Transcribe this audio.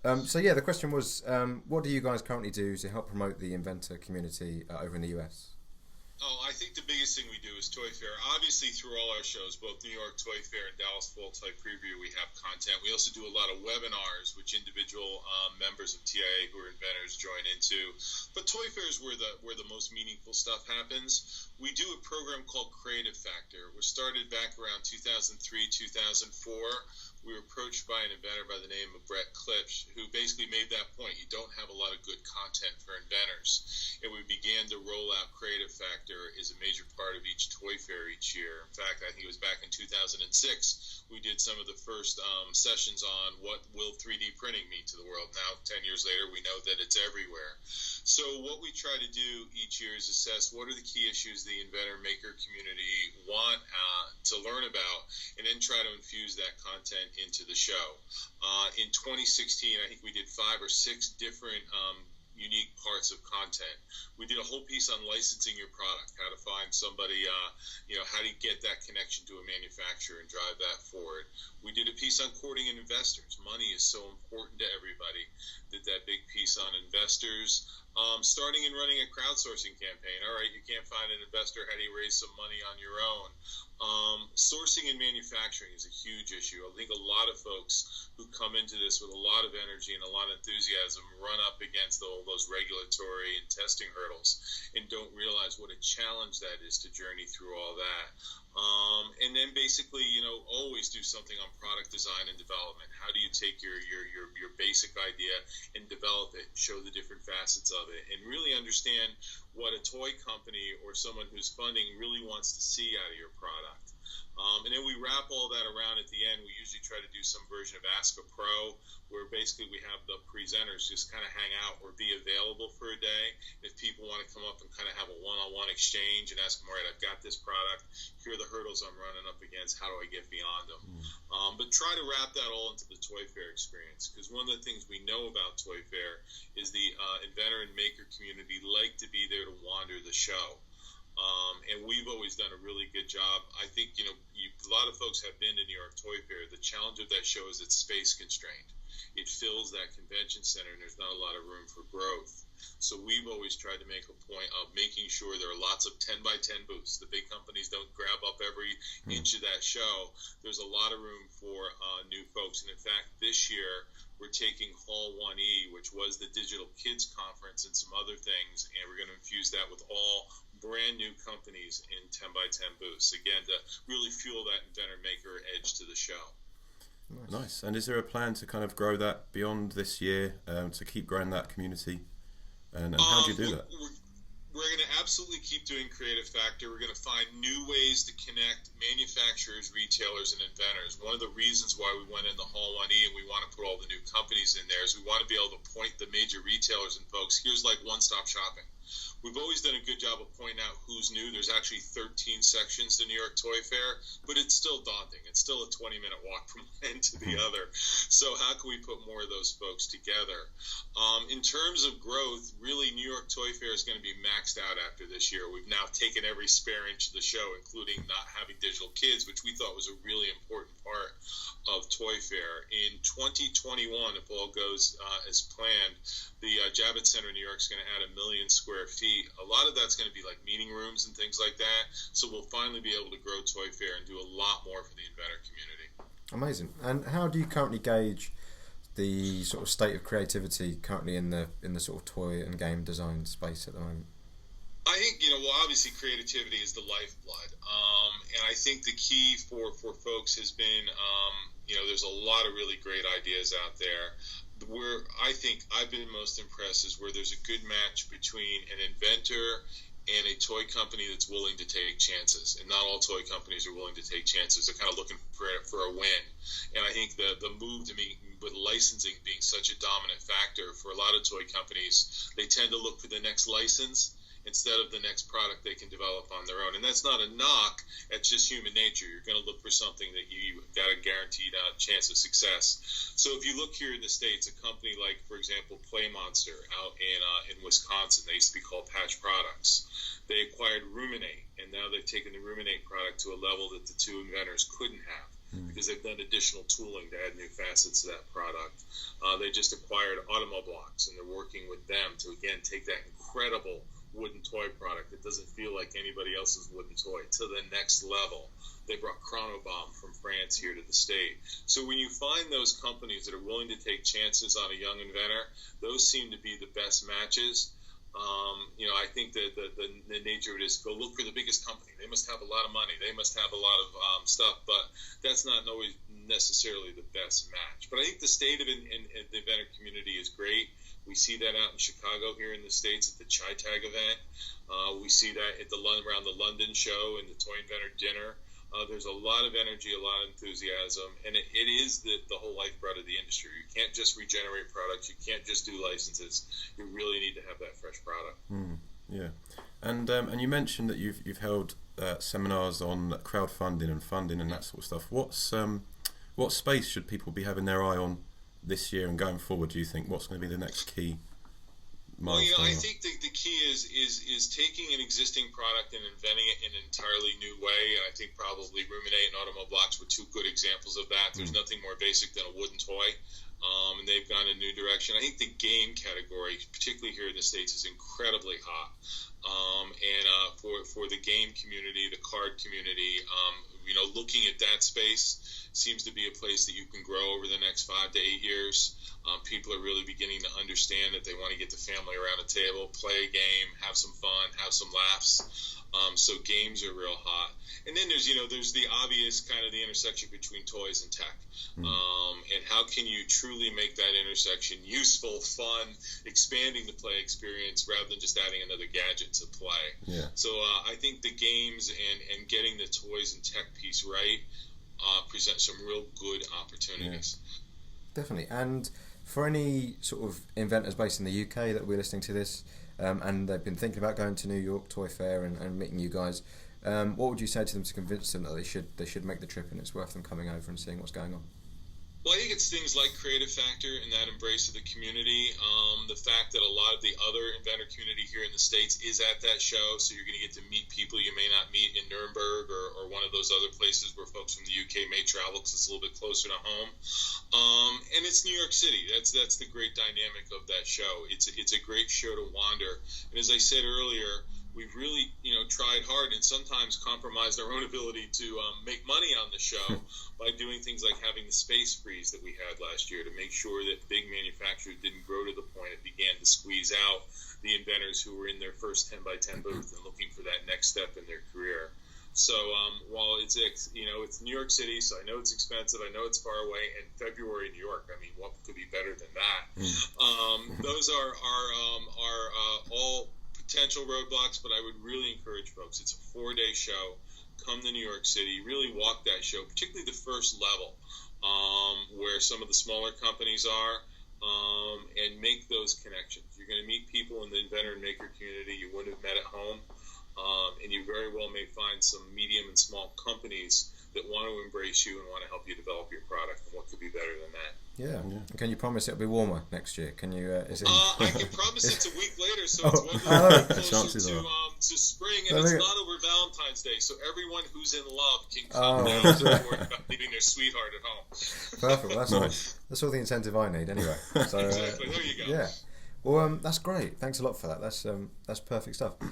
So yeah, the question was, what do you guys currently do to help promote the inventor community over in the US? Oh, I think the biggest thing we do is Toy Fair. Obviously, through all our shows, both New York Toy Fair and Dallas Fall Toy Preview, we have content. We also do a lot of webinars, which individual members of TIA who are inventors join into. But Toy Fair is where the most meaningful stuff happens. We do a program called Creative Factor, which started back around 2003, 2004. We were approached by an inventor by the name of Brett Klipsch, who basically made that point. You don't have a lot of good content for inventors. And we began to roll out Creative Factor as a major part of each Toy Fair each year. In fact, I think it was back in 2006, we did some of the first sessions on what will 3D printing mean to the world. Now, 10 years later, we know that it's everywhere. So what we try to do each year is assess what are the key issues the inventor maker community want to learn about, and then try to infuse that content into the show. In 2016, I think we did 5 or 6 different unique parts of content. We did a whole piece on licensing your product, how to find somebody, how to get that connection to a manufacturer and drive that forward. We did a piece on courting investors. Money is so important to everybody. Did that big piece on investors. Starting and running a crowdsourcing campaign. All right, you can't find an investor. How do you raise some money on your own? Sourcing and manufacturing is a huge issue. I think a lot of folks who come into this with a lot of energy and a lot of enthusiasm run up against all those regulatory and testing hurdles and don't realize what a challenge that is to journey through all that. And then basically, always do something on product design and development. How do you take your basic idea and develop it, show the different facets of it, and really understand what a toy company or someone who's funding really wants to see out of your product. And then we wrap all that around at the end. We usually try to do some version of Ask a Pro, where basically we have the presenters just kind of hang out or be available for a day. If people want to come up and kind of have a one-on-one exchange and ask them, all right, I've got this product. Here are the hurdles I'm running up against. How do I get beyond them? But try to wrap that all into the Toy Fair experience, because one of the things we know about Toy Fair is the inventor and maker community like to be there to wander the show. And we've always done a really good job. I think, a lot of folks have been to New York Toy Fair. The challenge of that show is it's space constrained. It fills that convention center, and there's not a lot of room for growth. So we've always tried to make a point of making sure there are lots of 10 by 10 booths. The big companies don't grab up every inch of that show. There's a lot of room for new folks. And in fact, this year, we're taking Hall 1E, which was the Digital Kids Conference and some other things, and we're going to infuse that with all brand new companies in 10 by 10 booths, again, to really fuel that inventor maker edge to the show. Nice. And is there a plan to kind of grow that beyond this year, to keep growing that community? And how do you do that? We're going to absolutely keep doing Creative Factor. We're going to find new ways to connect manufacturers, retailers, and inventors. One of the reasons why we went in the Hall 1E and we want to put all the new companies in there is we want to be able to point the major retailers and folks, here's like one-stop shopping. We've always done a good job of pointing out who's new. There's actually 13 sections to New York Toy Fair, but it's still daunting. It's still a 20-minute walk from one end to the other. So how can we put more of those folks together? In terms of growth, really New York Toy Fair is going to be maxed out after this year. We've now taken every spare inch of the show, including not having digital kids, which we thought was a really important part of Toy Fair. In 2021, if all goes as planned, the Javits Center in New York is going to add 1 million square feet. A lot of that's going to be like meeting rooms and things like that. So we'll finally be able to grow Toy Fair and do a lot more for the inventor community. Amazing. And how do you currently gauge the sort of state of creativity currently in the sort of toy and game design space at the moment? I think, obviously creativity is the lifeblood. And I think the key for folks has been, there's a lot of really great ideas out there. Where I think I've been most impressed is where there's a good match between an inventor and a toy company that's willing to take chances. And not all toy companies are willing to take chances. They're kind of looking for a win. And I think the move to me with licensing being such a dominant factor for a lot of toy companies, they tend to look for the next license instead of the next product they can develop on their own. And that's not a knock. It's just human nature. You're going to look for something that you got a guaranteed chance of success. So if you look here in the States, a company like, for example, Play Monster out in Wisconsin, they used to be called Patch Products. They acquired Ruminate, and now they've taken the Ruminate product to a level that the two inventors couldn't have. because they've done additional tooling to add new facets to that product. They just acquired Automoblocks, and they're working with them to, again, take that incredible wooden toy product that doesn't feel like anybody else's wooden toy to the next level. They brought Chronobomb from France here to the state. So when you find those companies that are willing to take chances on a young inventor, those seem to be the best matches. I think that the nature of it is go look for the biggest company. They must have a lot of money. They must have a lot of stuff, but that's not always necessarily the best match. But I think the state of the inventor community is great. We see that out in Chicago here in the States at the ChiTag event. We see that at around the London show and the Toy Inventor Dinner. There's a lot of energy, a lot of enthusiasm, and it is the whole lifeblood of the industry. You can't just regenerate products. You can't just do licenses. You really need to have that fresh product. Yeah, and you mentioned that you've held seminars on crowdfunding and funding and that sort of stuff. What space should people be having their eye on this year and going forward? Do you think what's going to be the next key milestone? Well, I think the key is taking an existing product and inventing it in an entirely new way. And I think probably Ruminate and Automoblocks were two good examples of that. There's nothing more basic than a wooden toy, and they've gone in a new direction. I think the game category, particularly here in the States, is incredibly hot. For the game community, the card community, looking at that space seems to be a place that you can grow over the next 5 to 8 years. People are really beginning to understand that they want to get the family around a table, play a game, have some fun, have some laughs. So games are real hot. And then there's the obvious kind of the intersection between toys and tech. And how can you truly make that intersection useful, fun, expanding the play experience rather than just adding another gadget to play. Yeah. So I think the games and getting the toys and tech piece right present some real good opportunities. Yeah. Definitely. And for any sort of inventors based in the UK that we're listening to this, and they've been thinking about going to New York Toy Fair and meeting you guys, what would you say to them to convince them that they should make the trip and it's worth them coming over and seeing what's going on? Well, I think it's things like Creative Factor and that embrace of the community. The fact that a lot of the other inventor community here in the States is at that show, so you're going to get to meet people you may not meet in Nuremberg or one of those other places where folks from the UK may travel because it's a little bit closer to home. And it's New York City. That's the great dynamic of that show. It's a great show to wander. And as I said earlier, we've really, tried hard and sometimes compromised our own ability to make money on the show by doing things like having the space freeze that we had last year to make sure that big manufacturers didn't grow to the point it began to squeeze out the inventors who were in their first 10 by 10 booth and looking for that next step in their career. So while it's New York City, so I know it's expensive, I know it's far away, and February in New York, I mean, what could be better than that? Those are all potential roadblocks, but I would really encourage folks. It's a 4-day show. Come to New York City, really walk that show, particularly the first level, where some of the smaller companies are, and make those connections. You're going to meet people in the inventor and maker community you wouldn't have met at home, and you very well may find some medium and small companies that want to embrace you and want to help you develop your product, and what could be better than that? Yeah. Can you promise it'll be warmer next year? Can you? I can promise it's a week later, so it's 1 week closer to spring, and it's not over Valentine's Day, so everyone who's in love can come down to worry about leaving their sweetheart at home. Perfect. Well, that's nice. That's all the incentive I need, anyway. So, exactly. There you go. Yeah. Well, that's great. Thanks a lot for that. That's perfect stuff.